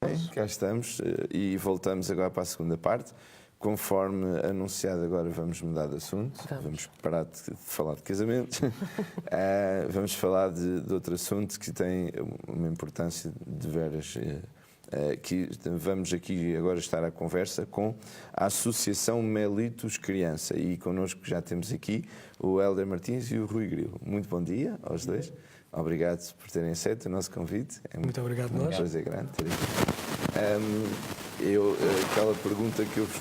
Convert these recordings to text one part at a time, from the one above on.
Bem, cá estamos e voltamos agora para a segunda parte. Conforme anunciado, agora vamos mudar de assunto. Vamos parar de falar de casamentos. Vamos falar de outro assunto que tem uma importância de veras. Que vamos aqui agora estar à conversa com a Associação Melitos Criança. E connosco já temos aqui o Hélder Martins e o Rui Grilo. Muito bom dia aos dois. Obrigado por terem aceito o nosso convite. Muito obrigado, nós. É um prazer grande ter aqui. Aquela pergunta que eu vos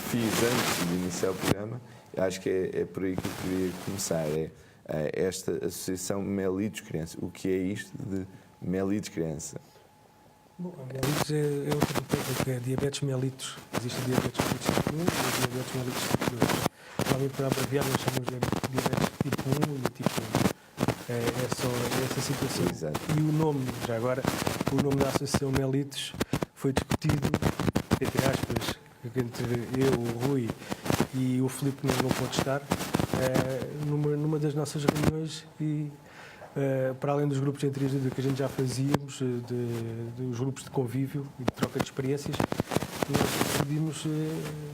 fiz antes de iniciar o programa, acho que é por aí que eu queria começar. Esta Associação Melitos Criança. O que é isto de Melitos Criança? Bom, a melitos é outra técnica, que é diabetes mellitus. Existe o diabetes mellitus tipo 1 e o diabetes mellitus tipo 2. Normalmente, para abreviar, nós chamamos de diabetes tipo 1 e tipo 1. É só essa situação. Exato. E o nome, já agora, o nome da Associação Melitos foi discutido, entre aspas, entre eu, o Rui e o Filipe, que não pode estar, numa das nossas reuniões e... para além dos grupos de entrevista que a gente já fazíamos, dos grupos de convívio e de troca de experiências, nós decidimos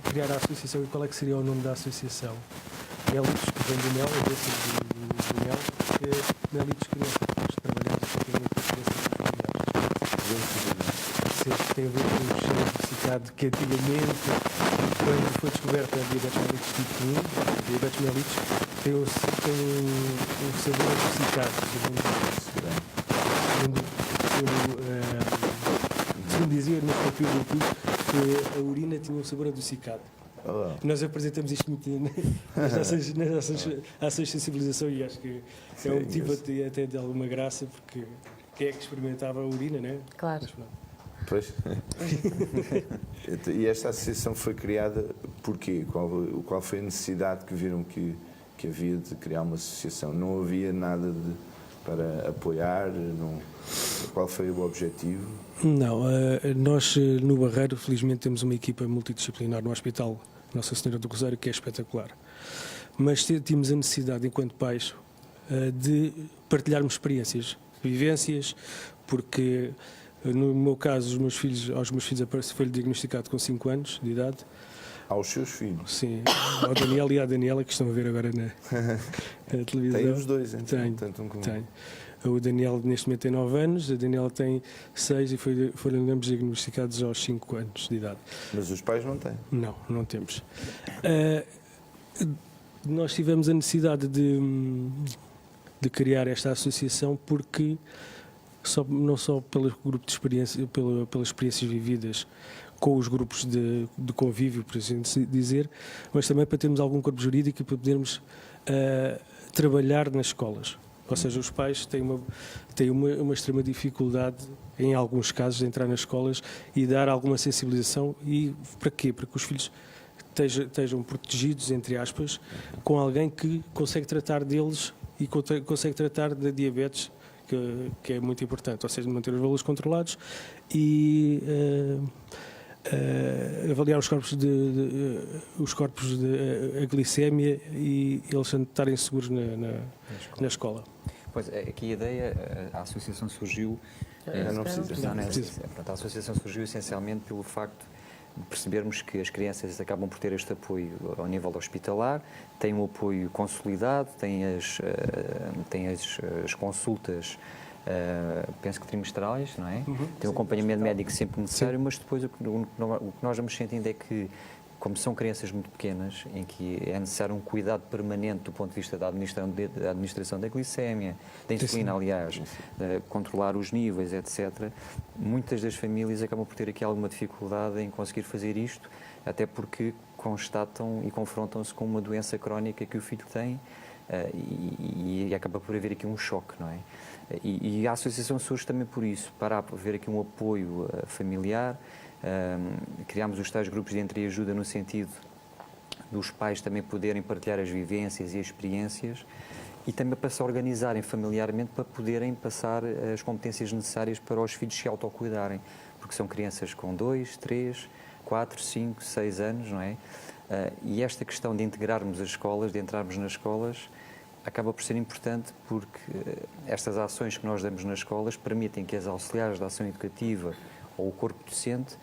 criar a associação. E qual é que seria o nome da associação? Melitos, que vem do mel, a doença do mel, Melitos Criança. Nós trabalhamos efetivamente com crianças familiares. Tem a ver com o cheiro adocicado que antigamente, quando foi descoberta a diabetes mellitus tipo 1, a diabetes mellitus tem um sabor adocicado. Segundo dizia no próprio YouTube, que a urina tinha um sabor adocicado. Nós apresentamos isto muito nas nossas ações de sensibilização e acho que é um motivo até de alguma graça, porque quem é que experimentava a urina, não é? Claro. Pois. E esta associação foi criada por quê? Qual foi a necessidade que viram que havia de criar uma associação? Não havia nada para apoiar? Qual foi o objetivo? Não, nós no Barreiro, felizmente, temos uma equipa multidisciplinar no Hospital Nossa Senhora do Rosário, que é espetacular. Mas tínhamos a necessidade, enquanto pais, de partilharmos experiências, vivências, porque... No meu caso, aos meus filhos foi diagnosticado com 5 anos de idade. Aos seus filhos? Sim, ao Daniel e à Daniela, que estão a ver agora na televisão. Tem os dois, então? Tenho. O Daniel neste momento tem 9 anos, a Daniela tem 6 e foram ambos diagnosticados aos 5 anos de idade. Mas os pais não têm? Não temos. Nós tivemos a necessidade de criar esta associação porque... não só pelo grupo de experiência, pelas experiências vividas com os grupos de convívio, por assim dizer, mas também para termos algum corpo jurídico e para podermos trabalhar nas escolas. Ou seja, os pais têm uma extrema dificuldade, em alguns casos, de entrar nas escolas e dar alguma sensibilização. E para quê? Para que os filhos estejam protegidos, entre aspas, com alguém que consegue tratar deles e consegue tratar da diabetes, que é muito importante, ou seja, manter os valores controlados e avaliar os corpos de a glicémia e eles estarem seguros na escola. Pois, aqui a ideia, a associação surgiu... Não precisa. A associação surgiu essencialmente pelo facto de percebermos que as crianças acabam por ter este apoio ao nível hospitalar, têm um apoio consolidado, têm as consultas, penso que trimestrais, não é? Tem um acompanhamento médico sempre necessário, mas depois o que nós vamos sentindo é que, como são crianças muito pequenas, em que é necessário um cuidado permanente do ponto de vista da administração da glicémia, da insulina, aliás, controlar os níveis, etc., muitas das famílias acabam por ter aqui alguma dificuldade em conseguir fazer isto, até porque constatam e confrontam-se com uma doença crónica que o filho tem e acaba por haver aqui um choque, não é? E a associação surge também por isso, para haver aqui um apoio familiar. Criámos os tais grupos de entreajuda no sentido dos pais também poderem partilhar as vivências e as experiências e também para se organizarem familiarmente para poderem passar as competências necessárias para os filhos se autocuidarem, porque são crianças com 2, 3, 4, 5, 6 anos, não é? E esta questão de integrarmos as escolas, de entrarmos nas escolas, acaba por ser importante porque estas ações que nós damos nas escolas permitem que as auxiliares da ação educativa ou o corpo docente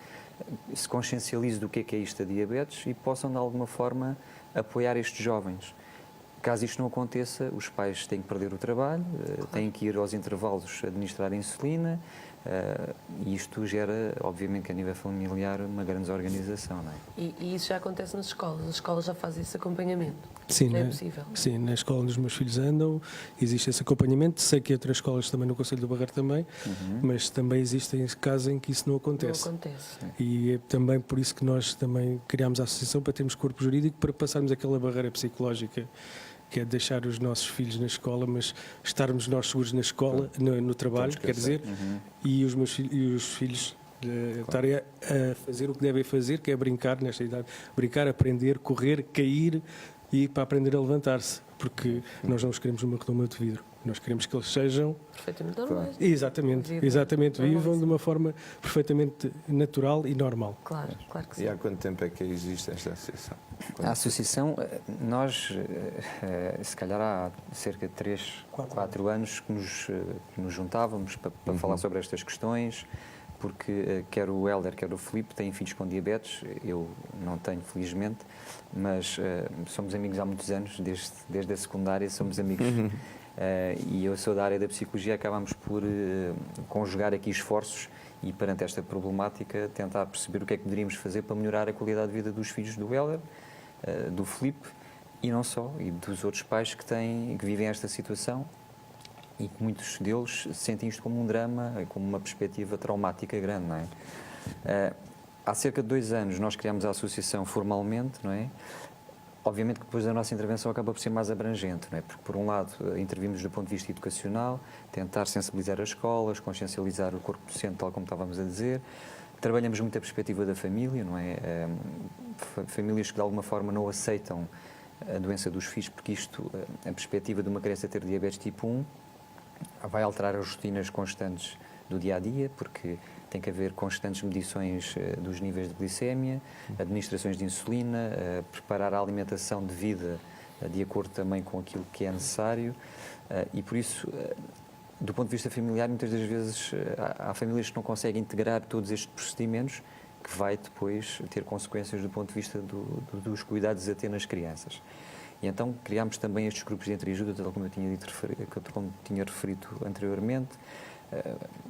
se consciencialize do que é isto da diabetes e possam, de alguma forma, apoiar estes jovens. Caso isto não aconteça, os pais têm que perder o trabalho, têm que ir aos intervalos administrar a insulina, e isto gera, obviamente, que a nível familiar, uma grande desorganização, não é? E isso já acontece nas escolas? As escolas já fazem esse acompanhamento? Sim, é possível? Sim, na escola onde os meus filhos andam existe esse acompanhamento. Sei que outras escolas também no Conselho do Barreiro também, mas também existem casos em que isso não acontece. Não acontece. E é também por isso que nós também criámos a associação, para termos corpo jurídico, para passarmos aquela barreira psicológica, que é deixar os nossos filhos na escola, mas estarmos nós seguros na escola, no trabalho, quer dizer, e os filhos estarem a fazer o que devem fazer, que é brincar nesta idade, brincar, aprender, correr, cair e para aprender a levantar-se, porque nós não os queremos numa redoma de vidro. Nós queremos que eles sejam perfeitamente normais. Exatamente, vivam de uma forma perfeitamente natural e normal. Claro que sim. E há quanto tempo é que existe esta associação? A associação, nós, se calhar há cerca de 4 anos que nos juntávamos para falar sobre estas questões, porque quer o Hélder, quer o Filipe têm filhos com diabetes, eu não tenho, felizmente, mas somos amigos há muitos anos, desde a secundária somos amigos. E eu sou da área da psicologia, acabamos por conjugar aqui esforços e, perante esta problemática, tentar perceber o que é que poderíamos fazer para melhorar a qualidade de vida dos filhos do Hélder, do Filipe, e não só, e dos outros pais que vivem esta situação e que muitos deles sentem isto como um drama, como uma perspectiva traumática grande, não é? Há cerca de 2 anos nós criámos a associação formalmente, não é? Obviamente que depois a nossa intervenção acaba por ser mais abrangente, não é? Porque, por um lado, intervimos do ponto de vista educacional, tentar sensibilizar as escolas, consciencializar o corpo docente, tal como estávamos a dizer. Trabalhamos muito a perspectiva da família, não é? Famílias que, de alguma forma, não aceitam a doença dos filhos, porque isto, a perspectiva de uma criança ter diabetes tipo 1, vai alterar as rotinas constantes do dia-a-dia, porque tem que haver constantes medições dos níveis de glicémia, administrações de insulina, preparar a alimentação devida de acordo também com aquilo que é necessário, e por isso, do ponto de vista familiar, muitas das vezes há famílias que não conseguem integrar todos estes procedimentos, que vai depois ter consequências do ponto de vista dos cuidados a ter nas crianças. E então criámos também estes grupos de entreajuda, tal como eu tinha referido anteriormente.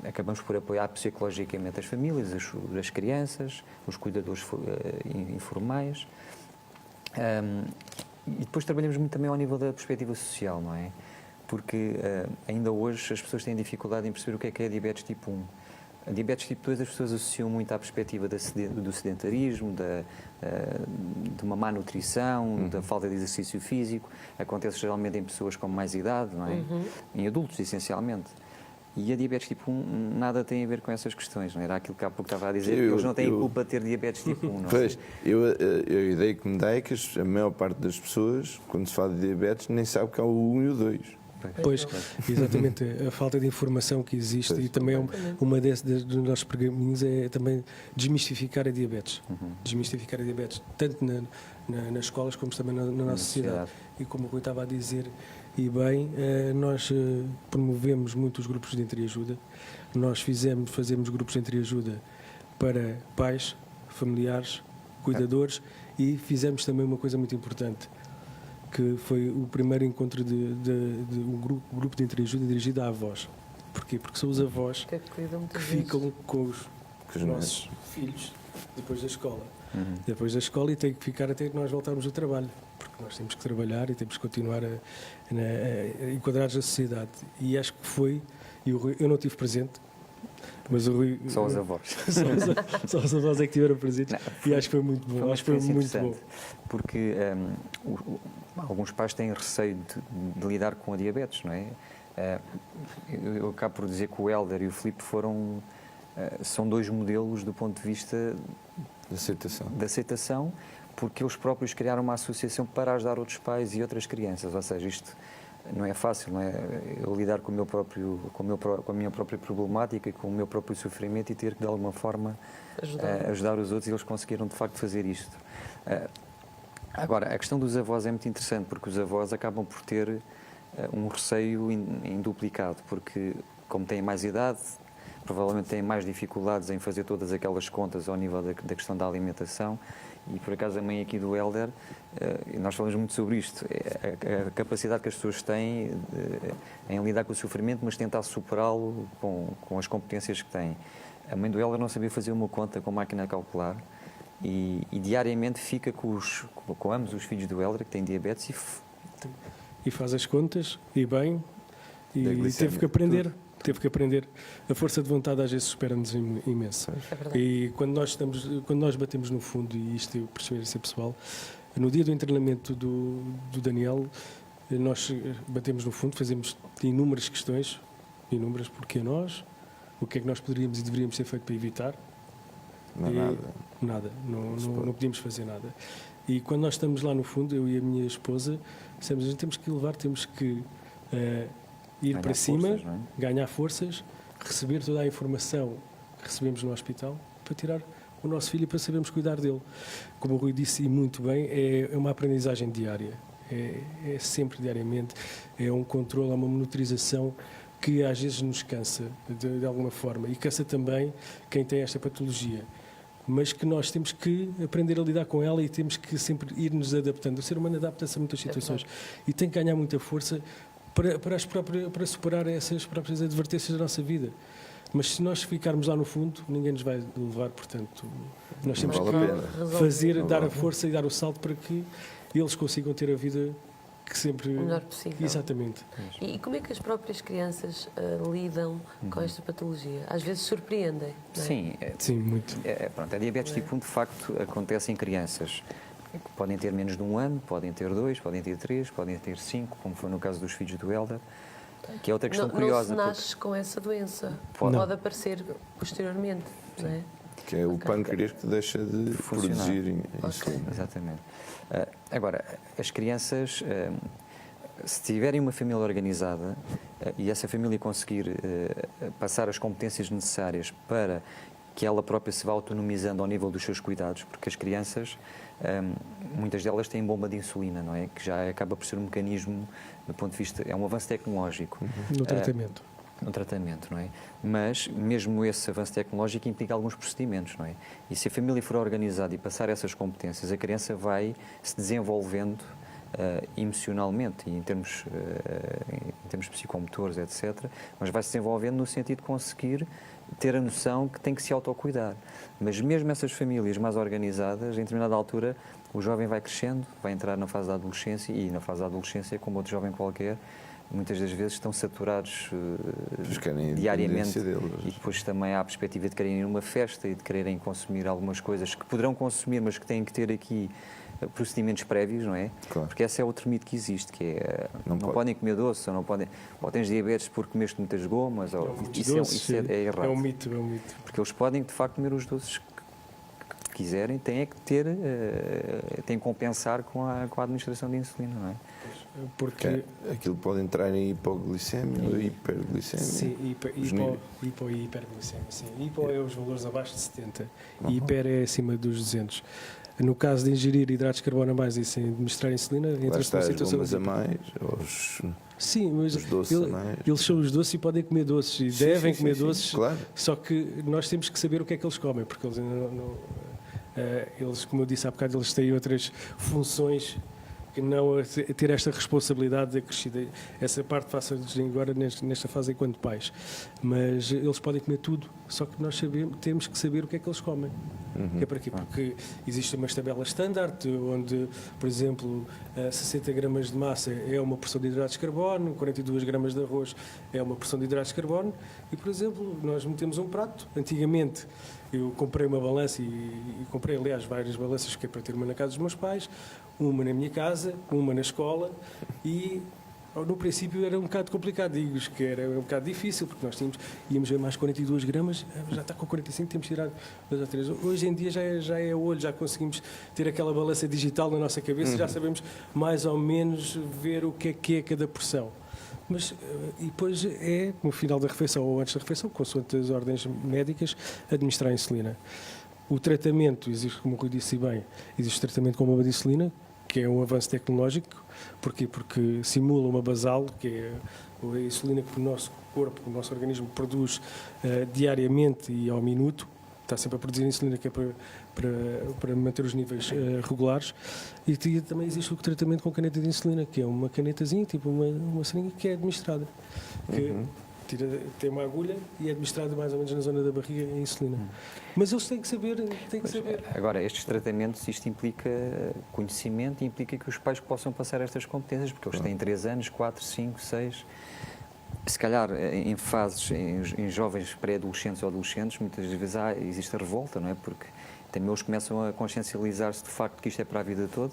Acabamos por apoiar psicologicamente as famílias, as crianças, os cuidadores informais. E depois trabalhamos muito também ao nível da perspectiva social, não é? Porque ainda hoje as pessoas têm dificuldade em perceber o que é diabetes tipo 1. A diabetes tipo 2 as pessoas associam muito à perspectiva do sedentarismo, de uma má nutrição, da falta de exercício físico. Acontece geralmente em pessoas com mais idade, não é? Em adultos, essencialmente. E a diabetes tipo 1 nada tem a ver com essas questões, não era aquilo que há pouco estava a dizer, eles não têm culpa de ter diabetes tipo 1, não é? Pois, a ideia que me dá é que a maior parte das pessoas, quando se fala de diabetes, nem sabe que há o 1 e o 2. Pois, exatamente, a falta de informação que existe, e também uma dos nossos pergaminhos é também desmistificar a diabetes. Desmistificar a diabetes, tanto nas escolas como também na nossa sociedade. E como o Rui estava a dizer, e bem, nós promovemos muito os grupos de entreajuda. Nós fazemos grupos de entreajuda para pais, familiares, cuidadores, e fizemos também uma coisa muito importante, que foi o primeiro encontro de um grupo de entreajuda dirigido a avós. Porquê? Porque são os avós que ficam com os nossos filhos depois da escola. Depois da escola, e tem que ficar até que nós voltarmos ao trabalho, porque nós temos que trabalhar e temos que continuar a enquadrar-nos na sociedade. E acho que foi, e o Rui, eu não estive presente, mas o Rui... Só os avós. Só os avós é que estiveram presentes, e acho que foi muito bom. Acho que foi muito bom. Porque alguns pais têm receio de lidar com a diabetes, não é? Eu acabo por dizer que o Hélder e o Filipe são 2 modelos do ponto de vista da aceitação, porque eles próprios criaram uma associação para ajudar outros pais e outras crianças. Ou seja, isto não é fácil, não é? Eu lidar com a minha própria problemática, com o meu próprio sofrimento, e ter que de alguma forma ajudar os outros, e eles conseguiram de facto fazer isto. Agora, a questão dos avós é muito interessante, porque os avós acabam por ter um receio em duplicado, porque como têm mais idade, provavelmente têm mais dificuldades em fazer todas aquelas contas ao nível da questão da alimentação. E por acaso a mãe aqui do Hélder, nós falamos muito sobre isto, a capacidade que as pessoas têm em lidar com o sofrimento, mas tentar superá-lo com as competências que têm. A mãe do Hélder não sabia fazer uma conta com máquina a calcular e diariamente fica com ambos os filhos do Hélder que têm diabetes e faz as contas, e bem, e glicemia, teve que aprender. A força de vontade às vezes supera-nos imenso. É verdade. E quando nós batemos no fundo, e isto eu percebi ser pessoal, no dia do treinamento do Daniel, nós batemos no fundo, fazemos inúmeras questões, porque nós, o que é que nós poderíamos e deveríamos ter feito para evitar? Não é nada. Não podíamos fazer nada. E quando nós estamos lá no fundo, eu e a minha esposa, dissemos, a gente temos que elevar, temos que ir Ganhar para cima, forças, não é? ganhar forças, receber toda a informação que recebemos no hospital para tirar o nosso filho e para sabermos cuidar dele. Como o Rui disse, e muito bem, é uma aprendizagem diária. É sempre diariamente, é um controle, é uma monitorização que às vezes nos cansa de alguma forma e cansa também quem tem esta patologia, mas que nós temos que aprender a lidar com ela e temos que sempre ir nos adaptando. O ser humano adapta-se a muitas situações e tem que ganhar muita força para superar essas próprias advertências da nossa vida. Mas se nós ficarmos lá no fundo, ninguém nos vai levar, portanto, nós temos Não que vale a pena. fazer, Não dar vale. a força e dar o salto para que eles consigam ter a vida que sempre... O melhor possível. Exatamente. E como é que as próprias crianças lidam com esta patologia? Às vezes surpreendem, não é? Sim, Sim, muito. a diabetes tipo 1 de facto acontece em crianças que podem ter menos de 1 ano, podem ter 2, podem ter 3, podem ter 5, como foi no caso dos filhos do Hélder, que é outra questão curiosa. Não se nasce com essa doença. Pode. Pode aparecer posteriormente, não é? Que é o pâncreas que deixa de Funcionar. produzir insulina. Exatamente. Agora, as crianças, se tiverem uma família organizada e essa família conseguir passar as competências necessárias para que ela própria se vá autonomizando ao nível dos seus cuidados, porque as crianças, muitas delas têm bomba de insulina, não é? Que já acaba por ser um mecanismo, do ponto de vista, é um avanço tecnológico. No tratamento. No tratamento, não é? Mas mesmo esse avanço tecnológico implica alguns procedimentos, não é? E se a família for organizada e passar essas competências, a criança vai se desenvolvendo emocionalmente e em termos psicomotores, etc., mas vai se desenvolvendo no sentido de conseguir ter a noção que tem que se autocuidar. Mas mesmo essas famílias mais organizadas, em determinada altura, o jovem vai crescendo, vai entrar na fase da adolescência e na fase da adolescência, como outro jovem qualquer, muitas das vezes estão saturados diariamente deles. e depois também há a perspectiva de quererem ir a uma festa e de quererem consumir algumas coisas que poderão consumir, mas que têm que ter aqui procedimentos prévios, não é? Claro. Porque esse é outro mito que existe, que é não pode. podem comer doce, ou tens diabetes porque comeste muitas gomas, ou isso é errado. É um mito. Porque eles podem, de facto, comer os doces que quiserem, têm que têm que compensar com a administração de insulina, não é? Porque... Aquilo pode entrar em hipoglicemia ou hiperglicemia. Sim, hipo e hiperglicemia. Sim. Hipo é os valores abaixo de 70 e hiper é acima dos 200. No caso de ingerir hidratos de carbono a mais e sem administrar insulina, Lá entra-se está numa as situação... bombas a mais, os Sim, mas doces a mais. eles são os doces e podem comer doces e devem comer doces, claro. só que nós temos que saber o que é que eles comem, porque eles ainda eles, como eu disse há bocado, eles têm outras funções que não a ter esta responsabilidade acrescida. Essa parte faça-lhes agora nesta fase enquanto pais. Mas eles podem comer tudo, só que nós temos que saber o que é que eles comem. É para quê? Porque existem umas tabelas standard, onde, por exemplo, 60 gramas de massa é uma porção de hidratos de carbono, 42 gramas de arroz é uma porção de hidratos de carbono, e, por exemplo, nós metemos um prato. Antigamente, eu comprei uma balança e comprei, aliás, várias balanças que é para ter uma na casa dos meus pais, uma na minha casa, uma na escola, e no princípio era um bocado complicado, digo-vos que era um bocado difícil, porque nós íamos ver mais 42 gramas, já está com 45, temos que tirar 2 ou 3. Hoje em dia já é olho, já conseguimos ter aquela balança digital na nossa cabeça, já sabemos mais ou menos ver o que é cada porção. Mas, e depois no final da refeição ou antes da refeição, consoante as ordens médicas, administrar a insulina. O tratamento, existe, como o Rui disse bem, existe tratamento com bomba de insulina, que é um avanço tecnológico. Porquê? Porque simula uma basal, que é a insulina que o nosso corpo, o nosso organismo produz diariamente e ao minuto, está sempre a produzir insulina, que é para manter os níveis regulares. E também existe o tratamento com caneta de insulina, que é uma canetazinha, tipo uma seringa, que é administrada. Tem uma agulha e é administrada mais ou menos na zona da barriga a insulina. Mas eles têm que saber. Agora, estes tratamentos, isto implica conhecimento e implica que os pais possam passar estas competências, porque eles têm 3 anos, 4, 5, 6... Se calhar em fases, em jovens pré-adolescentes ou adolescentes, muitas vezes existe a revolta, não é? Porque também eles começam a consciencializar-se do facto que isto é para a vida toda,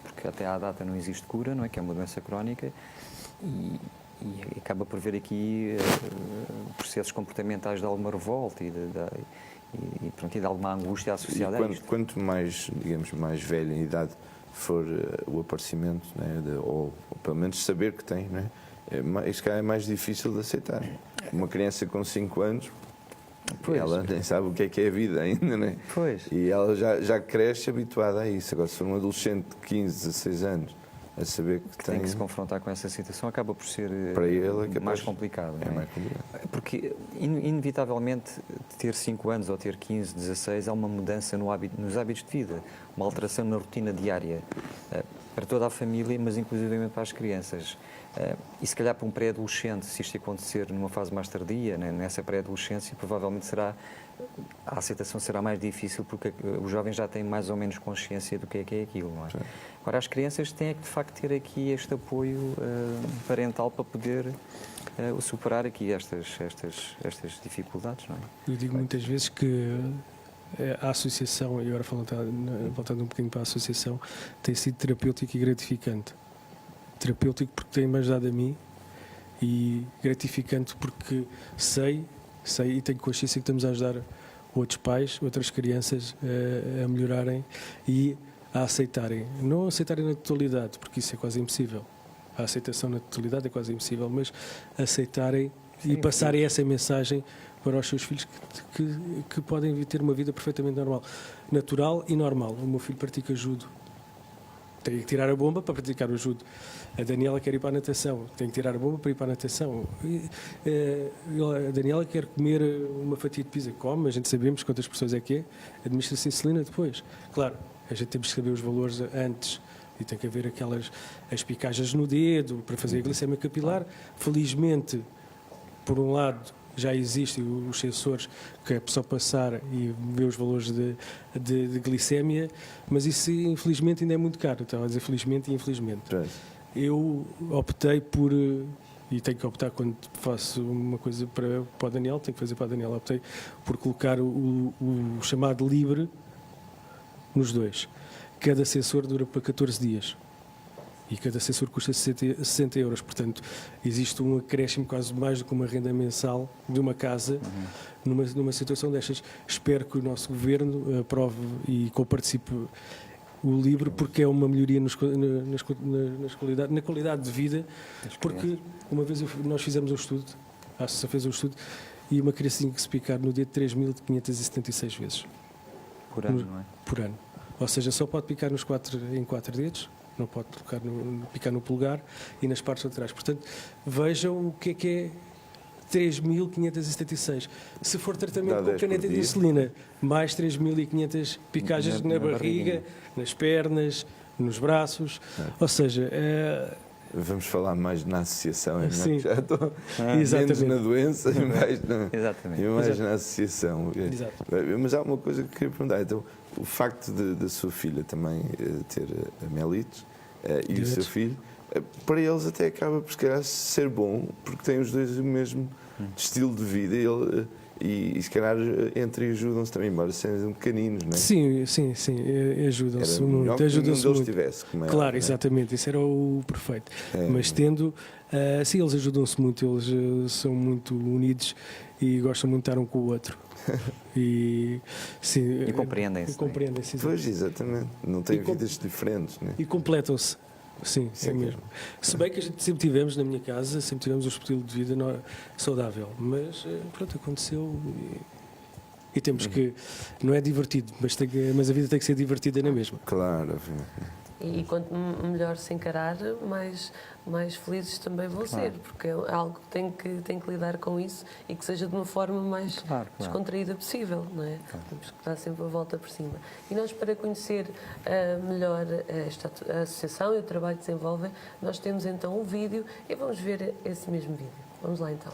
porque até à data não existe cura, não é? Que é uma doença crónica, e acaba por ver aqui processos comportamentais de alguma revolta e de alguma angústia associada a isto. Quanto mais, digamos, mais velho em idade for o aparecimento, né, ou pelo menos saber que tem, né, isto é mais difícil de aceitar. Uma criança com 5 anos, ela nem sabe o que é a vida ainda, né? Pois. E ela já cresce habituada a isso. Agora, se for um adolescente de 15, 16 anos, a saber que tem que se confrontar com essa situação, acaba por ser para ele, mais complicado. É mais complicado. Porque, inevitavelmente, ter 5 anos ou ter 15, 16, há uma mudança nos hábitos de vida, uma alteração na rotina diária, para toda a família, mas inclusivamente para as crianças. E se calhar para um pré-adolescente, se isto acontecer numa fase mais tardia, né, nessa pré-adolescência, provavelmente a aceitação será mais difícil, porque os jovens já têm mais ou menos consciência do que é aquilo, não é? Sim. Agora, as crianças têm que, de facto, ter aqui este apoio parental para poder superar aqui estas dificuldades, não é? Eu digo muitas vezes que a associação, e agora voltando um bocadinho para a associação, tem sido terapêutico e gratificante. Terapêutico porque tem-me ajudado a mim, e gratificante porque sei e tenho consciência que estamos a ajudar outros pais, outras crianças a melhorarem e a aceitarem. Não aceitarem na totalidade, porque isso é quase impossível. A aceitação na totalidade é quase impossível, mas aceitarem e passarem essa mensagem para os seus filhos que podem ter uma vida perfeitamente normal. Natural e normal. O meu filho pratica judo. Tem que tirar a bomba para praticar o judo. A Daniela quer ir para a natação. Tem que tirar a bomba para ir para a natação. A Daniela quer comer uma fatia de pizza. Come, a gente sabemos quantas pessoas é que é. Administra-se insulina depois. Claro, a gente temos que saber os valores antes. E tem que haver as picagens no dedo para fazer a glicemia capilar. Felizmente, por um lado, já existem os sensores que é só passar e ver os valores de glicémia, mas isso infelizmente ainda é muito caro. Estava a dizer felizmente e infelizmente. Eu optei por, e tenho que optar quando faço uma coisa para o Daniel, tenho que fazer para a Daniela, optei por colocar o chamado livre nos dois. Cada sensor dura para 14 dias. E cada sensor custa 60 euros. Portanto, existe um acréscimo quase mais do que uma renda mensal de uma casa numa situação destas. Espero que o nosso governo aprove e co-participe o livre, porque é uma melhoria na qualidade de vida. Porque uma vez nós fizemos um estudo, a associação fez um estudo, e uma criança tinha que se picar no dedo 3.576 vezes. Por ano, não é? Por ano. Ou seja, só pode picar em 4 dedos. Não pode picar no polegar e nas partes laterais. Portanto, vejam o que é 3.576. Se for tratamento com caneta de insulina, mais 3.500 picagens na barriga, nas pernas, nos braços. Ou seja, vamos falar mais na associação, sim. Já estou menos na doença e mais na associação. Exato. Mas há uma coisa que eu queria perguntar. Então, o facto da sua filha também ter a mellitus e o seu filho, para eles até acaba por ser bom, porque têm os dois o mesmo estilo de vida e se calhar ajudam-se também, embora sejam pequeninos, não é? Sim, ajudam-se muito. Ajudam-se muito. Tivesse, como é, claro, exatamente, isso era o perfeito. Mas sim, eles ajudam-se muito, eles são muito unidos e gostam muito de estar um com o outro. E compreendem-se. Compreendem-se. Pois, exatamente. Não têm vidas diferentes, né? E completam-se. Sim, é mesmo. Se bem que a gente sempre tivemos na minha casa, sempre tivemos um estilo de vida saudável, mas pronto, aconteceu e temos que. Não é divertido, mas a vida tem que ser divertida na mesma. Claro. E quanto melhor se encarar, mais felizes também vão ser, porque é algo que tem que lidar com isso e que seja de uma forma mais descontraída possível, não é? Temos que dar sempre a volta por cima. E nós, para conhecer melhor a associação e o trabalho que desenvolvem, nós temos então um vídeo e vamos ver esse mesmo vídeo. Vamos lá então.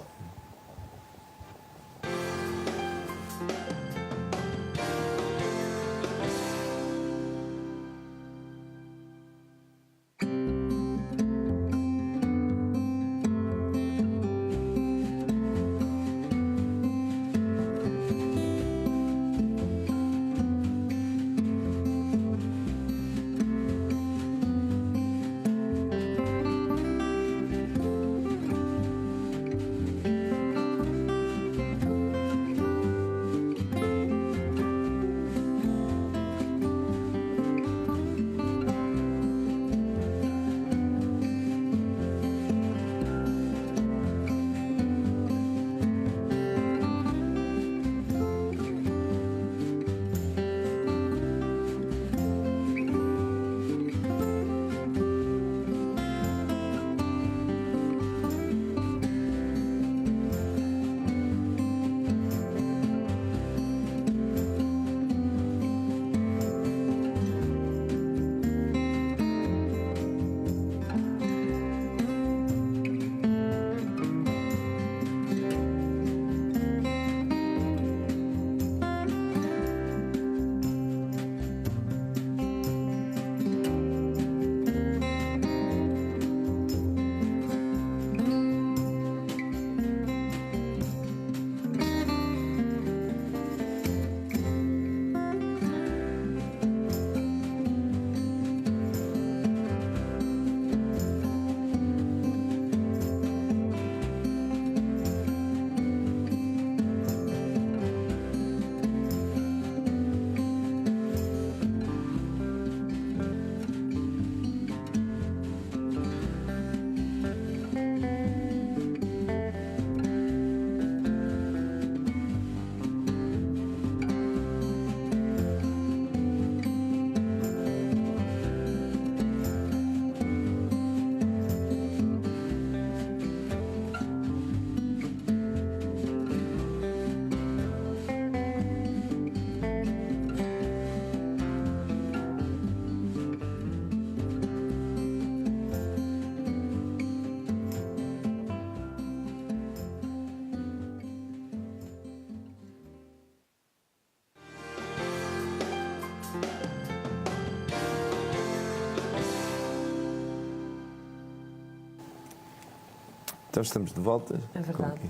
Então estamos de volta. É verdade.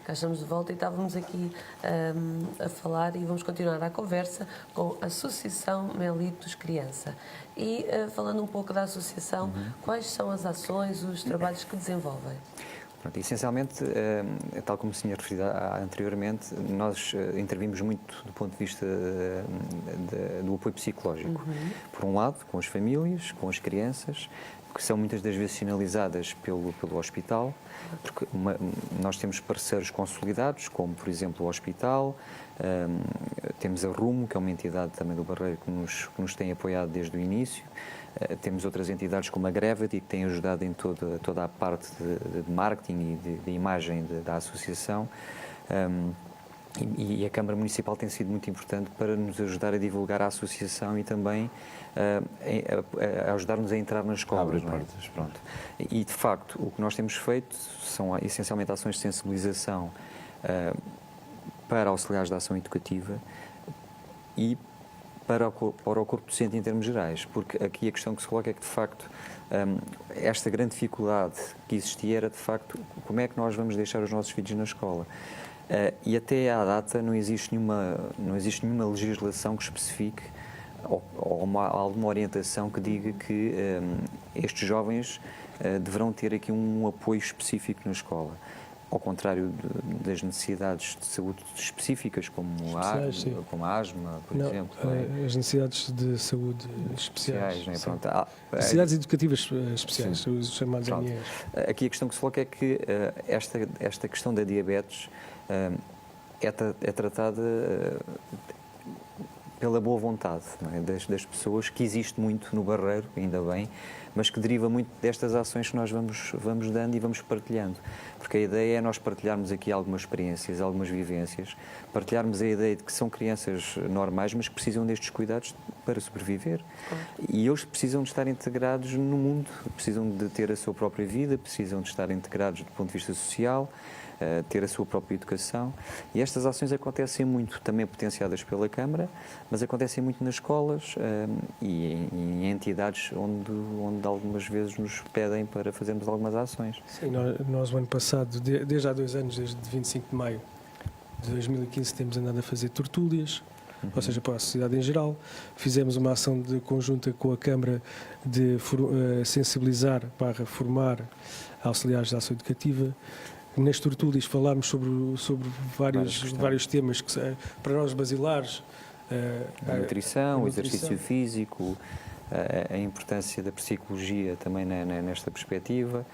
Cá estamos de volta e estávamos aqui a falar e vamos continuar a conversa com a Associação Melitos Criança. E falando um pouco da associação, quais são as ações, os trabalhos que desenvolvem? Pronto, essencialmente, tal como se tinha referido anteriormente, nós intervimos muito do ponto de vista do apoio psicológico. Por um lado, com as famílias, com as crianças, que são muitas das vezes sinalizadas pelo hospital, porque nós temos parceiros consolidados, como por exemplo o hospital, temos a Rumo, que é uma entidade também do Barreiro que nos tem apoiado desde o início, temos outras entidades como a Gravity, que têm ajudado em toda a parte de marketing e de imagem da associação. E a Câmara Municipal tem sido muito importante para nos ajudar a divulgar a associação e também a ajudar-nos a entrar nas escolas. Não é? Pronto. E, de facto, o que nós temos feito são essencialmente ações de sensibilização para auxiliares da ação educativa e para o corpo docente em termos gerais, porque aqui a questão que se coloca é que, de facto, esta grande dificuldade que existia era, de facto, como é que nós vamos deixar os nossos filhos na escola. E até à data não existe nenhuma legislação que especifique ou alguma orientação que diga que estes jovens deverão ter aqui um apoio específico na escola. Ao contrário das necessidades de saúde específicas, como a asma, por exemplo. As necessidades de saúde especiais. Não é? Pronto, necessidades educativas especiais, os chamados NEs. Aqui a questão que se coloca é que esta questão da diabetes é tratada pela boa vontade, não é? das pessoas, que existe muito no Barreiro, ainda bem, mas que deriva muito destas ações que nós vamos dando e vamos partilhando. Porque a ideia é nós partilharmos aqui algumas experiências, algumas vivências, partilharmos a ideia de que são crianças normais, mas que precisam destes cuidados para sobreviver. E eles precisam de estar integrados no mundo, precisam de ter a sua própria vida, precisam de estar integrados do ponto de vista social, ter a sua própria educação. E estas ações acontecem muito, também potenciadas pela Câmara, mas acontecem muito nas escolas e em entidades onde algumas vezes nos pedem para fazermos algumas ações. Sim, nós o ano passado, desde há 2 anos, desde 25 de maio de 2015, temos andado a fazer tertúlias, ou seja, para a sociedade em geral. Fizemos uma ação conjunta com a Câmara de sensibilizar para formar auxiliares da ação educativa. Nas tertúlias falámos sobre vários temas que para nós basilares. A nutrição, o exercício físico, a importância da psicologia também nesta perspectiva.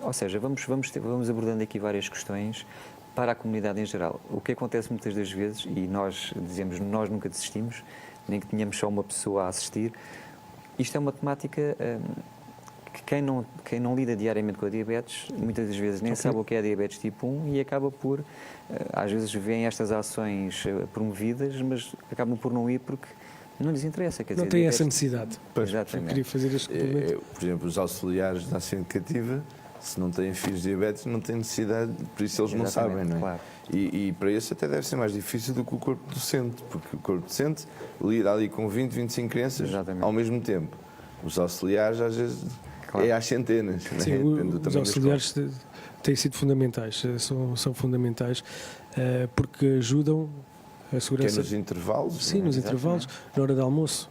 Ou seja, vamos abordando aqui várias questões para a comunidade em geral. O que acontece muitas das vezes, e nós dizemos, nós nunca desistimos, nem que tenhamos só uma pessoa a assistir, isto é uma temática que quem não lida diariamente com a diabetes, muitas das vezes nem sabe o que é a diabetes tipo 1 e acaba por, às vezes veem estas ações promovidas, mas acabam por não ir porque não lhes interessa. Quer dizer, não tem essa necessidade. Exatamente. Eu queria fazer este complemento. Por exemplo, os auxiliares da ação educativa, se não têm filhos diabéticos, não têm necessidade, por isso eles não sabem, não é? Claro. E para isso até deve ser mais difícil do que o corpo docente, porque o corpo docente lida ali com 20, 25 crianças ao mesmo tempo. Os auxiliares, às vezes, é às centenas. Sim, os auxiliares têm sido fundamentais, são fundamentais, porque ajudam a segurança. Que é nos intervalos? Sim, nos intervalos, na hora de almoço,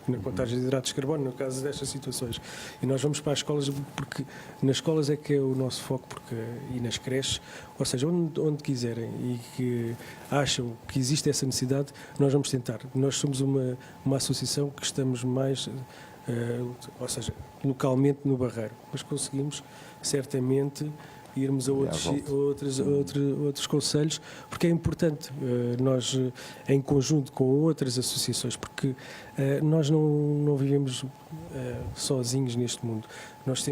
na contagem de hidratos de carbono, no caso destas situações. E nós vamos para as escolas, porque nas escolas é que é o nosso foco, e nas creches, ou seja, onde quiserem e que acham que existe essa necessidade, nós vamos tentar. Nós somos uma associação que estamos mais, ou seja, localmente no Barreiro, mas conseguimos certamente irmos a outros concelhos, porque é importante nós, em conjunto com outras associações, porque nós não vivemos sozinhos neste mundo. Nós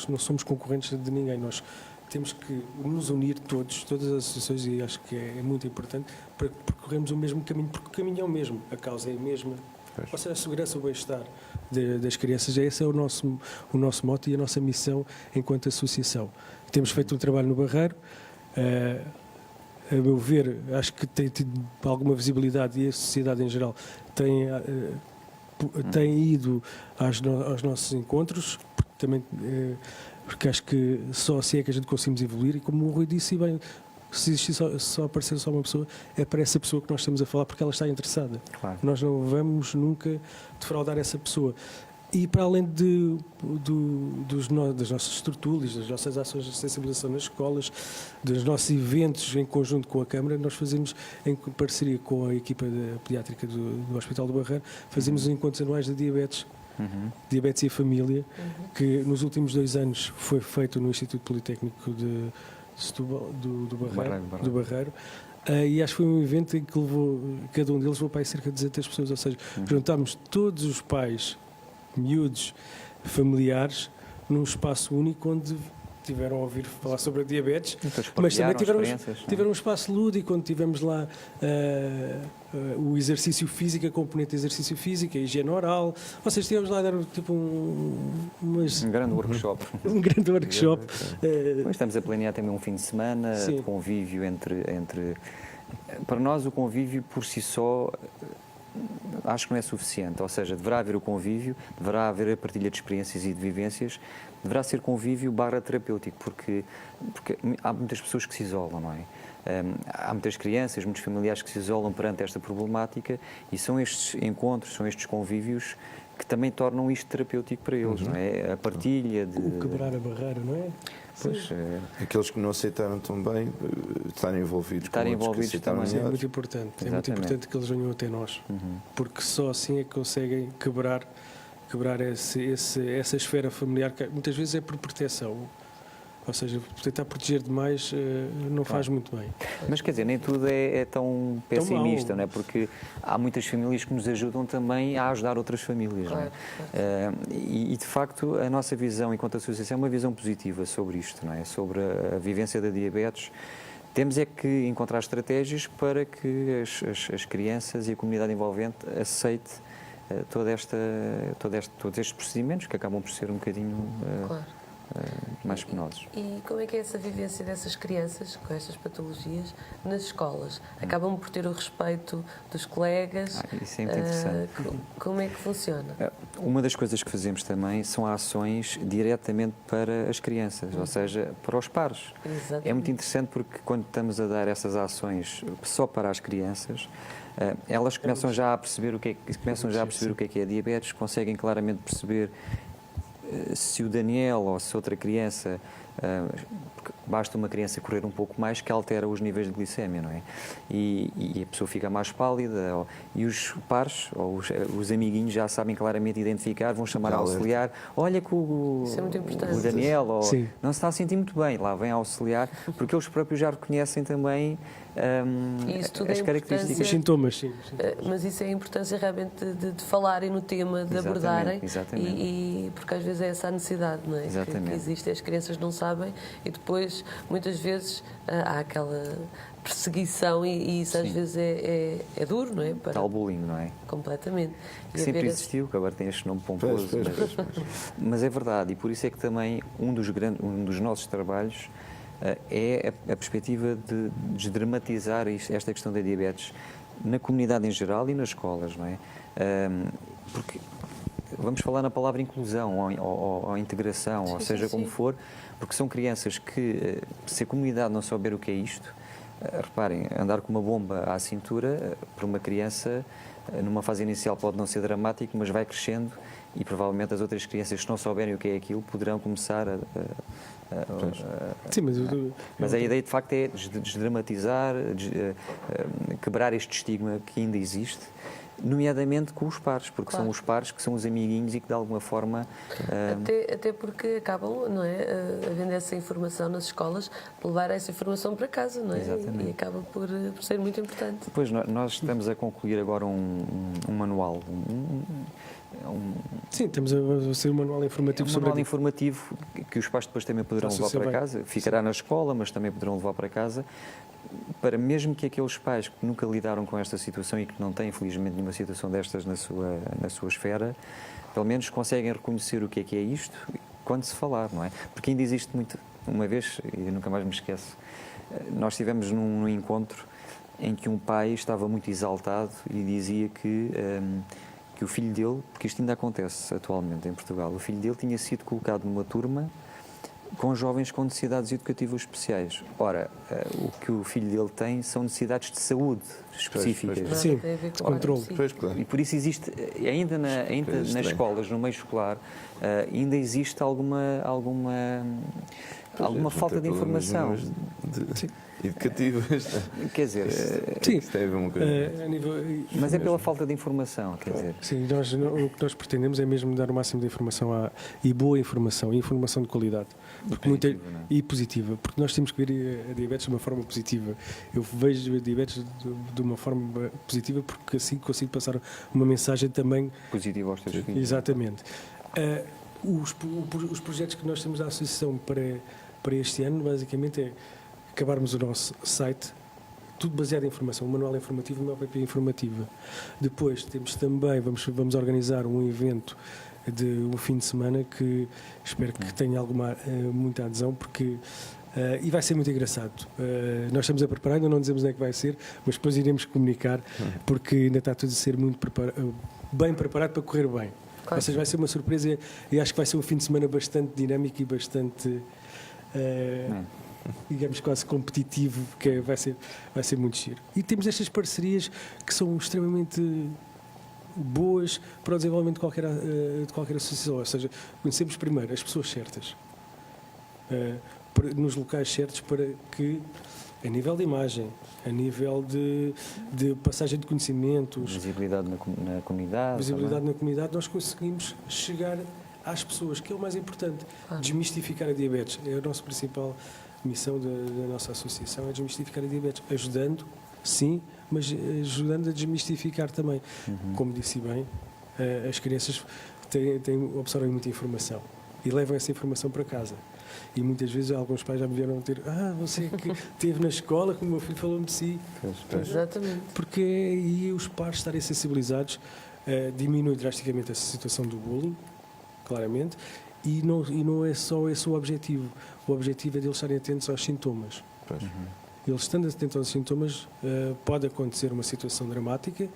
não somos concorrentes de ninguém. Nós temos que nos unir todas as associações, e acho que é muito importante para percorrermos o mesmo caminho, porque o caminho é o mesmo, a causa é a mesma. Ou seja, a segurança e o bem-estar das crianças, esse é o nosso mote e a nossa missão enquanto associação. Temos feito um trabalho no Barreiro, a meu ver, acho que tem tido alguma visibilidade, e a sociedade em geral tem ido aos nossos encontros, porque acho que só assim é que a gente conseguimos evoluir, e como o Rui disse, bem, se existir só aparecer só uma pessoa, é para essa pessoa que nós estamos a falar, porque ela está interessada. Claro. Nós não vamos nunca defraudar essa pessoa. E para além das nossas tertúlias, das nossas ações de sensibilização nas escolas, dos nossos eventos em conjunto com a Câmara, nós fazemos, em parceria com a equipa pediátrica do Hospital do Barreiro, fazemos os encontros anuais de diabetes. Diabetes e a Família, que nos últimos 2 anos foi feito no Instituto Politécnico de Setúbal, do Barreiro. E acho que foi um evento em que cada um deles levou para aí cerca de 200 pessoas, ou seja, juntámos todos os pais, miúdos, familiares, num espaço único onde tiveram a ouvir falar sobre a diabetes, mas também tiveram um espaço lúdico onde tivemos lá o exercício físico, a componente de exercício físico, a higiene oral. Ou seja, tivemos lá a dar tipo um grande workshop. Um grande workshop. Estamos a planear também um fim de semana de convívio entre... Para nós, o convívio por si só acho que não é suficiente, ou seja, deverá haver o convívio, deverá haver a partilha de experiências e de vivências, deverá ser convívio / terapêutico, porque há muitas pessoas que se isolam, não é? Há muitas crianças, muitos familiares que se isolam perante esta problemática, e são estes encontros, são estes convívios que também tornam isto terapêutico para eles, não é? A partilha de... O quebrar a barreira, não é? Pois, aqueles que não aceitaram tão bem, estarem envolvidos também. É muito importante. É muito importante que eles venham até nós, porque só assim é que conseguem quebrar essa esfera familiar, que muitas vezes é por proteção. Ou seja, tentar proteger demais não faz muito bem. Mas quer dizer, nem tudo é tão pessimista, mau. não é? Porque há muitas famílias que nos ajudam também a ajudar outras famílias, não é? E de facto a nossa visão enquanto associação é uma visão positiva sobre isto, não é? Sobre a vivência da diabetes. Temos é que encontrar estratégias para que as crianças e a comunidade envolvente aceite todos estes procedimentos que acabam por ser um bocadinho mais penosos. E como é que é essa vivência dessas crianças com estas patologias nas escolas? Acabam por ter o respeito dos colegas? Isso é muito interessante. Como é que funciona? Uma das coisas que fazemos também são ações diretamente para as crianças, ou seja, para os pares. Exatamente. É muito interessante porque quando estamos a dar essas ações só para as crianças, elas começam já a perceber o que é a diabetes, conseguem claramente perceber se o Daniel ou se outra criança, porque basta uma criança correr um pouco mais que altera os níveis de glicémia, não é? E a pessoa fica mais pálida, e os pares, ou os amiguinhos já sabem claramente identificar, vão chamar ao auxiliar, olha que o Daniel não se está a sentir muito bem, lá vem ao auxiliar, porque eles próprios já reconhecem também as características. Os sintomas, sim. Mas isso é a importância realmente de falarem no tema, de abordarem, e porque às vezes é essa a necessidade, não é? Que existe, as crianças não sabem e depois muitas vezes há aquela perseguição e isso às vezes é duro, não é? Tal bullying, não é? Completamente. Que sempre existiu, que agora tem este nome pomposo, mas é verdade, e por isso é que também um dos nossos trabalhos é a perspectiva de desdramatizar esta questão da diabetes na comunidade em geral e nas escolas, não é? Porque vamos falar na palavra inclusão ou integração, ou seja como for, porque são crianças que, se a comunidade não souber o que é isto, reparem, andar com uma bomba à cintura, para uma criança, numa fase inicial pode não ser dramático, mas vai crescendo e provavelmente as outras crianças, se não souberem o que é aquilo, poderão começar Sim, mas a ideia de facto é desdramatizar, quebrar este estigma que ainda existe, nomeadamente com os pares, porque são os pares que são os amiguinhos e que de alguma forma... Até porque acabam, não é, havendo essa informação nas escolas, levar essa informação para casa, não é? Exatamente. E acaba por ser muito importante. Pois, nós estamos a concluir agora um manual, Sim, estamos a ser um manual informativo sobre... manual informativo que os pais depois também poderão levar para casa, ficará na escola, mas também poderão levar para casa, para mesmo que aqueles pais que nunca lidaram com esta situação e que não têm, infelizmente, nenhuma situação destas na sua esfera, pelo menos conseguem reconhecer o que é isto quando se falar, não é? Porque ainda existe muito... Uma vez, e eu nunca mais me esqueço, nós estivemos num encontro em que um pai estava muito exaltado e dizia que o filho dele, porque isto ainda acontece atualmente em Portugal, o filho dele tinha sido colocado numa turma com jovens com necessidades educativas especiais. Ora, o que o filho dele tem são necessidades de saúde específicas. Sim, de controle. E por isso existe, ainda nas escolas, no meio escolar, ainda existe alguma falta de informação. Educativas. Quer dizer, mas é pela falta de informação, quer dizer. Sim, o que nós pretendemos é mesmo dar o máximo de informação e boa informação, e informação de qualidade. E positiva, porque nós temos que ver a diabetes de uma forma positiva. Eu vejo a diabetes de uma forma positiva porque assim consigo passar uma mensagem também positiva aos teus filhos. Exatamente. Os projetos que nós temos da Associação para este ano, basicamente, é acabarmos o nosso site, tudo baseado em informação, um manual informativo e uma app informativa. Depois temos também, vamos organizar um evento de um fim de semana que espero que tenha muita adesão, porque e vai ser muito engraçado. Nós estamos a preparar, ainda não dizemos onde é que vai ser, mas depois iremos comunicar, porque ainda está tudo a ser muito bem preparado para correr bem. Claro. Ou seja, vai ser uma surpresa e acho que vai ser um fim de semana bastante dinâmico e bastante... digamos quase competitivo, que vai ser muito giro. E temos estas parcerias que são extremamente boas para o desenvolvimento de qualquer associação, ou seja, conhecemos primeiro as pessoas certas, nos locais certos, para que a nível de imagem, a nível de passagem de conhecimentos, visibilidade na comunidade, nós conseguimos chegar às pessoas, que é o mais importante, desmistificar a diabetes. É a nossa principal missão da nossa associação, é desmistificar a diabetes, ajudando, sim, mas ajudando a desmistificar também. Como disse bem, as crianças absorvem muita informação e levam essa informação para casa. E muitas vezes alguns pais já me vieram ter você que esteve na escola, como o meu filho falou-me de si. Exatamente. Porque e os pais estarem sensibilizados diminui drasticamente essa situação do bullying, claramente, e não é só esse o objetivo. O objetivo é de eles estarem atentos aos sintomas. Eles estando atentos aos sintomas, pode acontecer uma situação dramática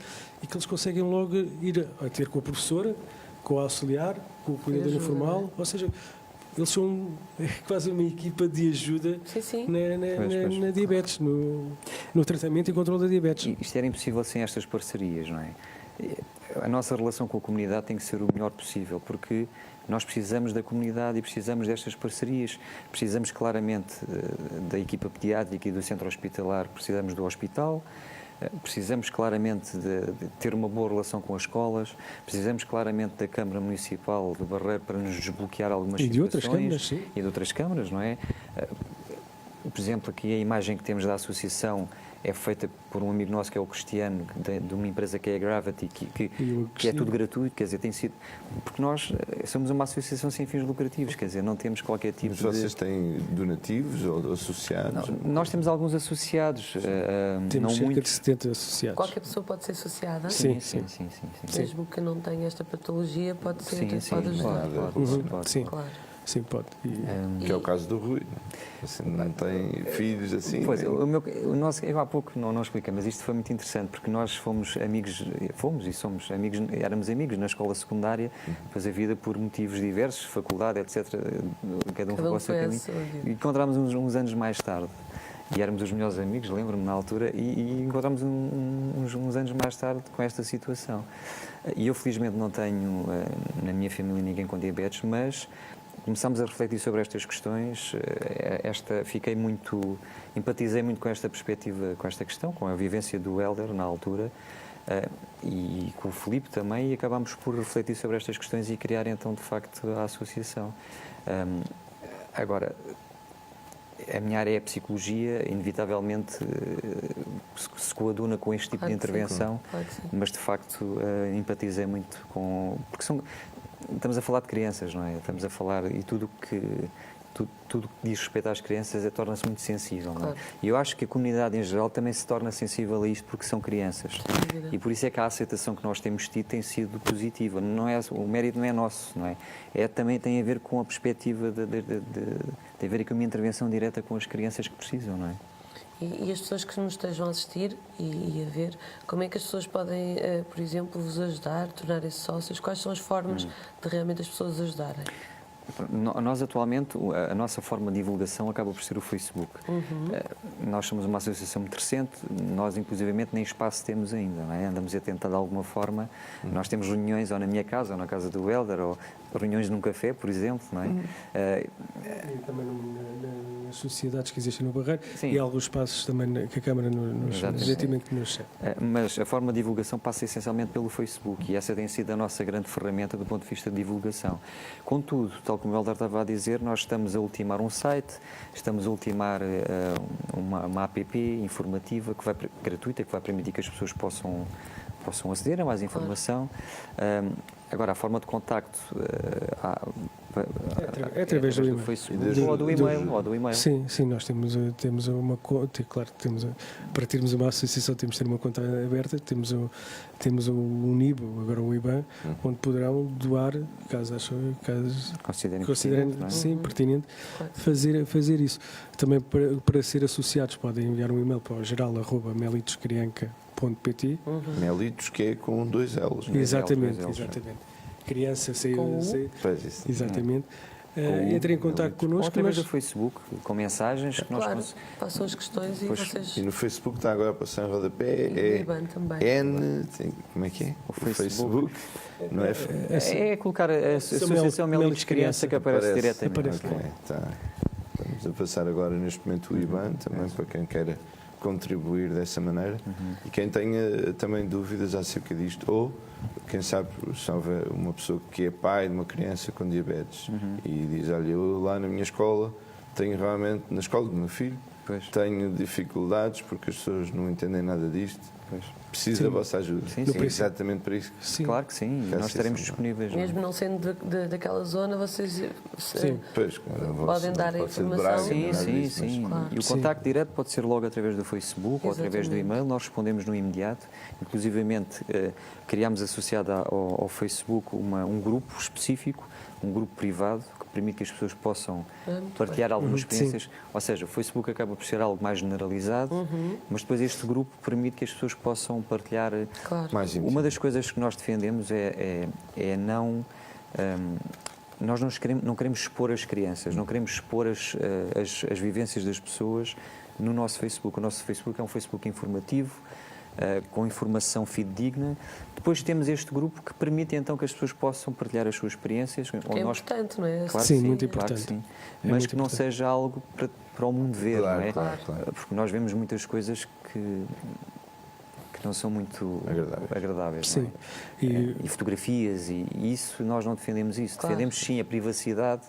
e que eles conseguem logo ir a ter com a professora, com o auxiliar, com o cuidador informal, ou seja, eles são quase uma equipa de ajuda na diabetes, no tratamento e controle da diabetes. E isto era impossível sem estas parcerias, não é? A nossa relação com a comunidade tem que ser o melhor possível, porque nós precisamos da comunidade e precisamos destas parcerias. Precisamos claramente da equipa pediátrica e do centro hospitalar, precisamos do hospital, precisamos claramente de ter uma boa relação com as escolas, precisamos claramente da Câmara Municipal de Barreiro para nos desbloquear algumas situações. E de outras câmaras, sim. E de outras câmaras, não é? Por exemplo, aqui a imagem que temos da associação é feita por um amigo nosso que é o Cristiano, de uma empresa que é a Gravity, que é tudo gratuito, quer dizer, tem sido... Porque nós somos uma associação sem fins lucrativos, quer dizer, não temos qualquer tipo de... Mas vocês têm donativos ou associados? Não, nós temos alguns associados. Temos não cerca de 70 associados. Qualquer pessoa pode ser associada? Sim. Mesmo que não tenha esta patologia, pode ser, pode ajudar. Pode. Sim. Claro. Sim, pode. Que é o caso do Rui. Assim, não tem filhos assim. Pois, eu há pouco não expliquei, mas isto foi muito interessante, porque nós fomos amigos, e somos amigos, éramos amigos na escola secundária, depois a vida por motivos diversos, faculdade, etc. Cada um foi para o seu caminho. E encontrámos uns anos mais tarde. E éramos os melhores amigos, lembro-me, na altura, e encontramos uns anos mais tarde com esta situação. E eu, felizmente, não tenho na minha família ninguém com diabetes, mas começámos a refletir sobre estas questões, empatizei muito com esta perspectiva, com esta questão, com a vivência do Hélder na altura, e com o Filipe também, e acabámos por refletir sobre estas questões e criar então, de facto, a associação. Agora, a minha área é a psicologia, inevitavelmente se coaduna com este tipo de intervenção, mas de facto empatizei muito com... Porque estamos a falar de crianças, não é? Estamos a falar, e tudo que diz respeito às crianças torna-se muito sensível, não é? E eu acho que a comunidade em geral também se torna sensível a isto porque são crianças. E por isso é que a aceitação que nós temos tido tem sido positiva. O mérito não é nosso, não é? Também tem a ver com a perspectiva de haver aqui uma intervenção direta com as crianças que precisam, não é? E as pessoas que nos estejam a assistir e a ver, como é que as pessoas podem, por exemplo, vos ajudar, tornarem-se sócios? Quais são as formas de realmente as pessoas ajudarem? Nós, atualmente, a nossa forma de divulgação acaba por ser o Facebook. Nós somos uma associação muito recente, nós, inclusivamente, nem espaço temos ainda, não é? Andamos a tentar, de alguma forma, nós temos reuniões ou na minha casa, ou na casa do Hélder, ou reuniões num café, por exemplo, não é? E também nas sociedades que existem no Barreiro. Sim. E alguns espaços também que a Câmara gentilmente nos cede. Mas a forma de divulgação passa essencialmente pelo Facebook, e essa tem sido a nossa grande ferramenta do ponto de vista de divulgação. Contudo, tal como o Hélder estava a dizer, nós estamos a ultimar um site, estamos a ultimar uma app informativa gratuita, que vai permitir que as pessoas possam aceder a mais informação. Agora, a forma de contacto é através do Facebook ou do e-mail. Sim, nós temos uma conta, claro que para termos uma associação temos de ter uma conta aberta, temos o NIB, agora o IBAN, onde poderão doar, caso considerem pertinente, fazer isso. Também para ser associados podem enviar um e-mail para o geral@melitoscrianca.pt. Melitos, que é com 2 L's. Exatamente. Criança, exatamente. Entrem em contato connosco. Ou através do Facebook, com mensagens que nós... Façam as questões e vocês... E no Facebook está agora para São Rodapé, também. Como é que é? O Facebook. Não é colocar a Associação Melitos Criança que aparece diretamente. Estamos a passar agora neste momento o IBAN também para quem queira contribuir dessa maneira. E quem tenha também dúvidas acerca disto, ou quem sabe se houver uma pessoa que é pai de uma criança com diabetes e diz, olha, eu lá na minha escola tenho realmente, na escola do meu filho, tenho dificuldades porque as pessoas não entendem nada disto. Preciso da vossa ajuda. Sim. Exatamente para isso. Claro que sim, nós estaremos disponíveis. Mesmo não sendo daquela zona, vocês podem dar a informação. Sim. Claro. E o contacto direto pode ser logo através do Facebook ou através do e-mail, nós respondemos no imediato. Inclusivamente, criámos associado ao Facebook um grupo específico, um grupo privado, que permite que as pessoas possam partilhar algumas experiências. Ou seja, o Facebook acaba por ser algo mais generalizado, mas depois este grupo permite que as pessoas possam partilhar. Mais uma das coisas que nós defendemos não... nós não queremos expor as crianças, não queremos expor as vivências das pessoas no nosso Facebook. O nosso Facebook é um Facebook informativo, com informação fidedigna. Depois temos este grupo que permite então que as pessoas possam partilhar as suas experiências. É importante, não é? Claro, sim, muito importante. Claro que mas que não seja algo para o mundo ver, não é? Claro. Porque nós vemos muitas coisas que não são muito agradáveis. Sim. Não é? E fotografias, e isso, nós não defendemos isso. Claro. Defendemos sim a privacidade,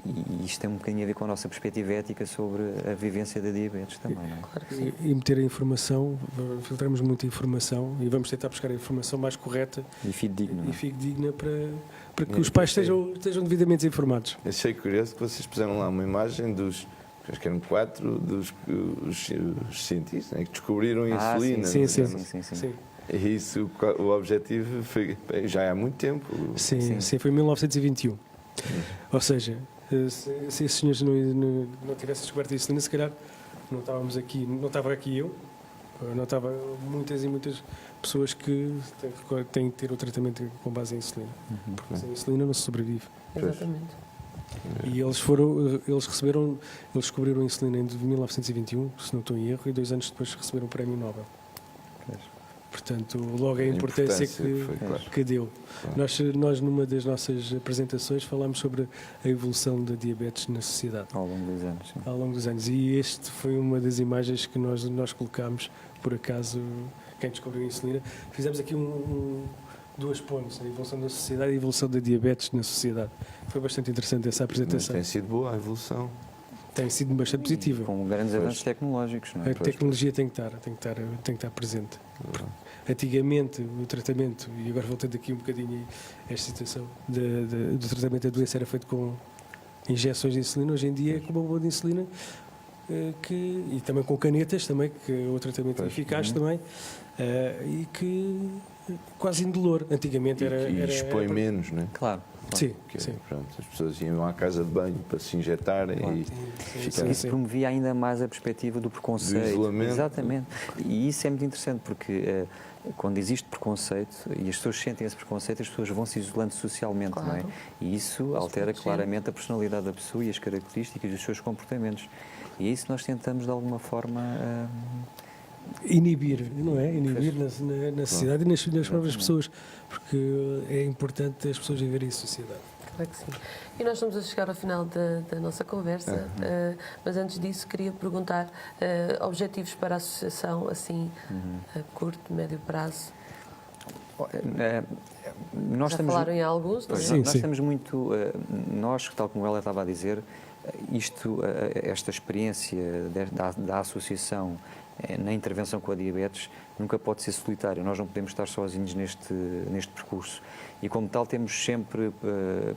e isto tem um bocadinho a ver com a nossa perspectiva ética sobre a vivência da diabetes também. Não é? Claro que sim. E meter a informação, filtramos muita informação e vamos tentar buscar a informação mais correta E fidedigna. e fidedigna para que os pais estejam devidamente informados. Achei curioso que vocês puseram lá uma imagem dos, acho que eram 4 dos os cientistas, né, que descobriram a insulina. Sim. E isso, o objetivo foi já há muito tempo. Sim, foi em 1921. Ou seja, se esses senhores não tivessem descoberto a insulina, se calhar não estávamos aqui, não estava aqui eu, não estava muitas e muitas pessoas que têm que ter o tratamento com base em insulina. Porque sem insulina não se sobrevive. Exatamente. E eles descobriram a insulina em 1921, se não estou em erro, e 2 anos depois receberam o Prémio Nobel. Portanto, logo a importância que deu. Claro. Nós, numa das nossas apresentações, falámos sobre a evolução da diabetes na sociedade. Ao longo dos anos. Sim. Ao longo dos anos. E este foi uma das imagens que nós colocámos, por acaso, quem descobriu a insulina. Fizemos aqui duas pontes, a evolução da sociedade e a evolução da diabetes na sociedade. Foi bastante interessante essa apresentação. Mas tem sido boa a evolução. Tem sido bastante positiva. Com grandes avanços tecnológicos, não é? A tecnologia tem que estar presente. Antigamente, o tratamento, e agora voltando aqui um bocadinho a esta situação, do tratamento da doença era feito com injeções de insulina. Hoje em dia é com uma bomba de insulina e também com canetas, também, que é o tratamento eficaz também, e que quase indolor. Antigamente era... E expõe menos, não é? Claro. Sim. Pronto, as pessoas iam à casa de banho para se injetarem Isso promovia ainda mais a perspectiva do preconceito. Do isolamento. Exatamente. E isso é muito interessante porque quando existe preconceito e as pessoas sentem esse preconceito, as pessoas vão se isolando socialmente, não é? E isso altera claramente a personalidade da pessoa e as características dos seus comportamentos. E é isso que nós tentamos de alguma forma inibir, não é? Inibir na sociedade e nas próprias pessoas, porque é importante as pessoas viverem em sociedade. Claro que sim. E nós estamos a chegar ao final da nossa conversa, mas antes disso queria perguntar objetivos para a associação, assim, a curto, médio prazo. Nós falaram em alguns, não é? Sim, nós estamos muito, nós, tal como ela estava a dizer, esta experiência da associação na intervenção com a diabetes nunca pode ser solitária. Nós não podemos estar sozinhos neste percurso. E, como tal, temos sempre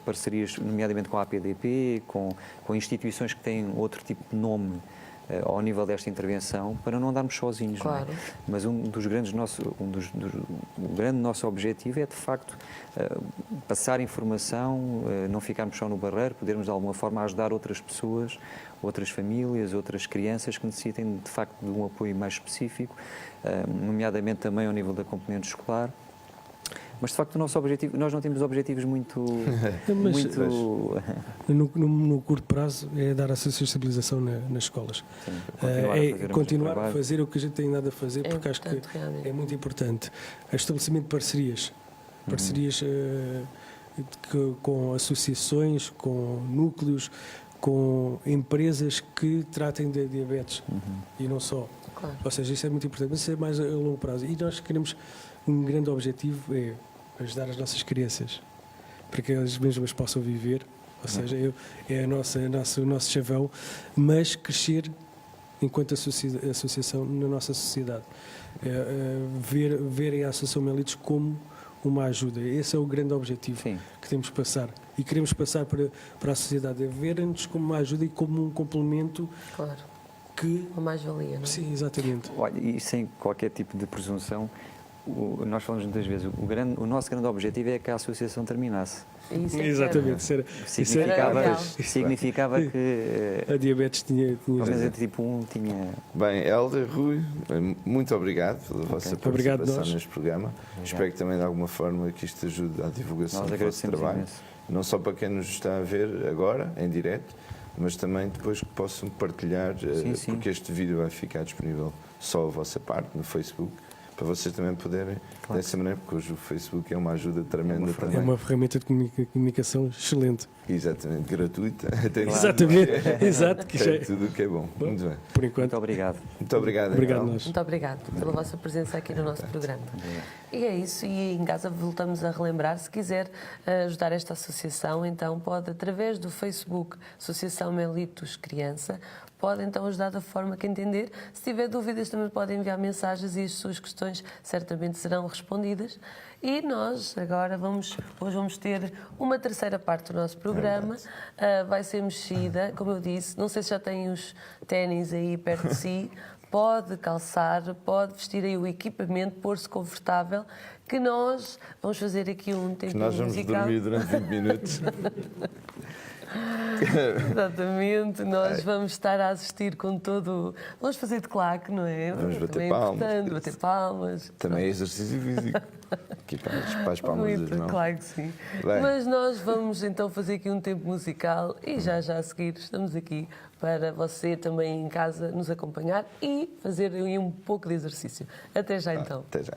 parcerias, nomeadamente com a APDP, com instituições que têm outro tipo de nome ao nível desta intervenção, para não andarmos sozinhos. Claro. Não é? Mas o grande nosso objetivo é, de facto, passar informação, não ficarmos só no barreiro, podermos, de alguma forma, ajudar outras pessoas, outras famílias, outras crianças que necessitem, de facto, de um apoio mais específico, nomeadamente também ao nível da componente escolar. Mas, de facto, o nosso objetivo, nós não temos objetivos muito... No curto prazo é dar a sensibilização nas escolas. Sim, continuar a fazer o que a gente tem nada a fazer, porque acho que realmente. é muito importante. O estabelecimento de parcerias com associações, com núcleos, com empresas que tratem de diabetes e não só. Claro. Ou seja, isso é muito importante, mas isso é mais a longo prazo. E nós queremos, um grande objetivo é ajudar as nossas crianças para que elas mesmas possam viver, ou seja, é o nosso chavão, mas crescer enquanto associação na nossa sociedade. Verem a Associação Melitos como uma ajuda. Esse é o grande objetivo que temos que passar. E queremos passar para a sociedade, é verem-nos como uma ajuda e como um complemento. Claro. Que... Uma mais-valia, não é? Sim, exatamente. Olha, e sem qualquer tipo de presunção, nós falamos muitas vezes, o nosso grande objetivo é que a associação terminasse. Exatamente. Significava que a diabetes tinha pelo menos a tipo 1 tinha... Bem, Hélder, Rui, muito obrigado pela vossa participação neste programa. Obrigado. Espero que também de alguma forma que isto ajude à divulgação do vosso trabalho. Imenso. Não só para quem nos está a ver agora, em direto, mas também depois que possam partilhar, porque este vídeo vai ficar disponível só a vossa parte no Facebook, para vocês também poderem, dessa maneira, porque hoje o Facebook é uma ajuda tremenda também. É uma ferramenta de comunicação excelente. Exatamente, gratuita. Exatamente, exato. Que tem tudo o que é bom. Muito bem. Por enquanto. Muito obrigado. Muito obrigado. Obrigado nós. Muito obrigado pela vossa presença aqui no nosso programa. E é isso, e em casa voltamos a relembrar, se quiser ajudar esta associação, então pode, através do Facebook Associação Melitos Criança, pode então ajudar da forma que entender. Se tiver dúvidas também pode enviar mensagens e as suas questões certamente serão respondidas. E nós agora hoje vamos ter uma terceira parte do nosso programa, vai ser mexida, como eu disse, não sei se já tem os ténis aí perto de si, pode calçar, pode vestir aí o equipamento, pôr-se confortável, que nós vamos fazer aqui um tempo musical. Que nós vamos dormir durante 20 minutos. Exatamente, nós vamos estar a assistir com todo... Vamos fazer de claque, não é? Vamos bater palmas. Bater palmas. Também é exercício físico. Aqui para as palmas das mãos. Claro que sim. Bem. Mas nós vamos então fazer aqui um tempo musical e já a seguir estamos aqui para você também em casa nos acompanhar e fazer um pouco de exercício. Até já então. Até já.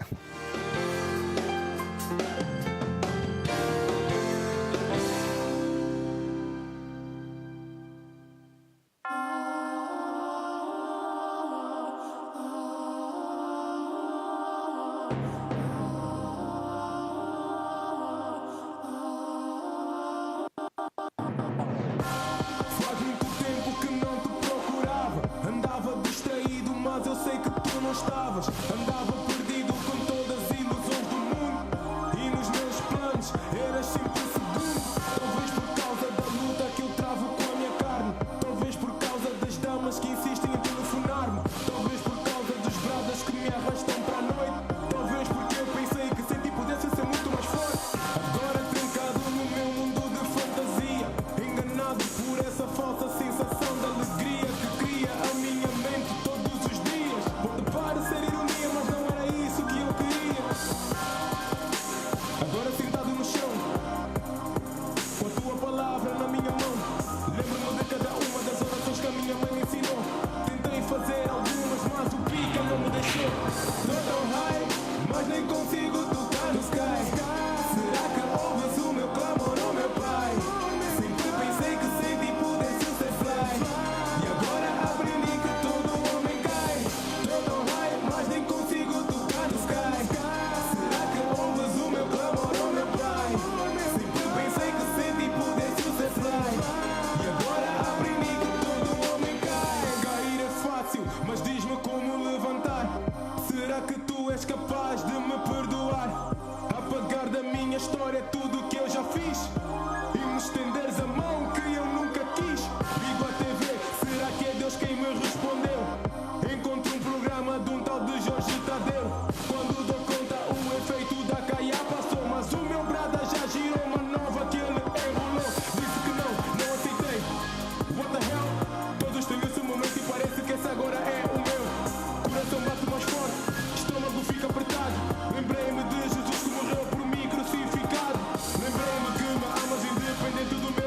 Lembrei-me que me amas independente do meu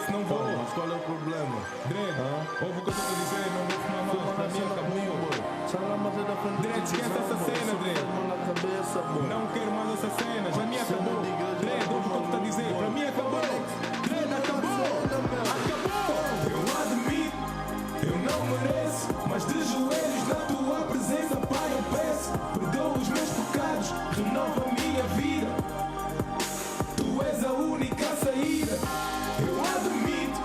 esquece, não vou. Mas qual é o problema? Dread, ouve o que eu estou a dizer, não vou fumar mais, para mim acabou. Dread, esquece essa cena, Dread. Não quero mais essa cena, para mim acabou. Dread, ouve o que eu estou a dizer, para mim acabou. Dread, acabou. Eu admito, eu não mereço, mas de joelhos na tua presença, Pai, eu peço. Perdoa os meus pecados, renova a minha vida. Tu és a única saída. Eu admito,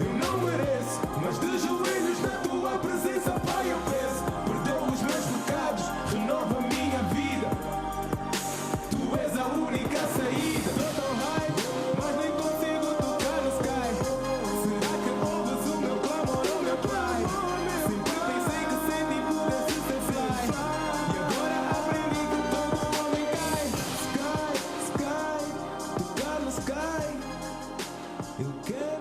eu não mereço, mas de joelhos na tua presença, Pai, eu peço. Perdoa os meus pecados, renova a minha vida. Tu és a única saída. Tô tão high, mas nem consigo tocar no sky. Será que ouves o meu clamor, oh meu Pai? Sempre pensei que sem ti pudesse ser fly. E agora aprendi que todo homem cai. Sky, sky, tocar no sky. Eu quero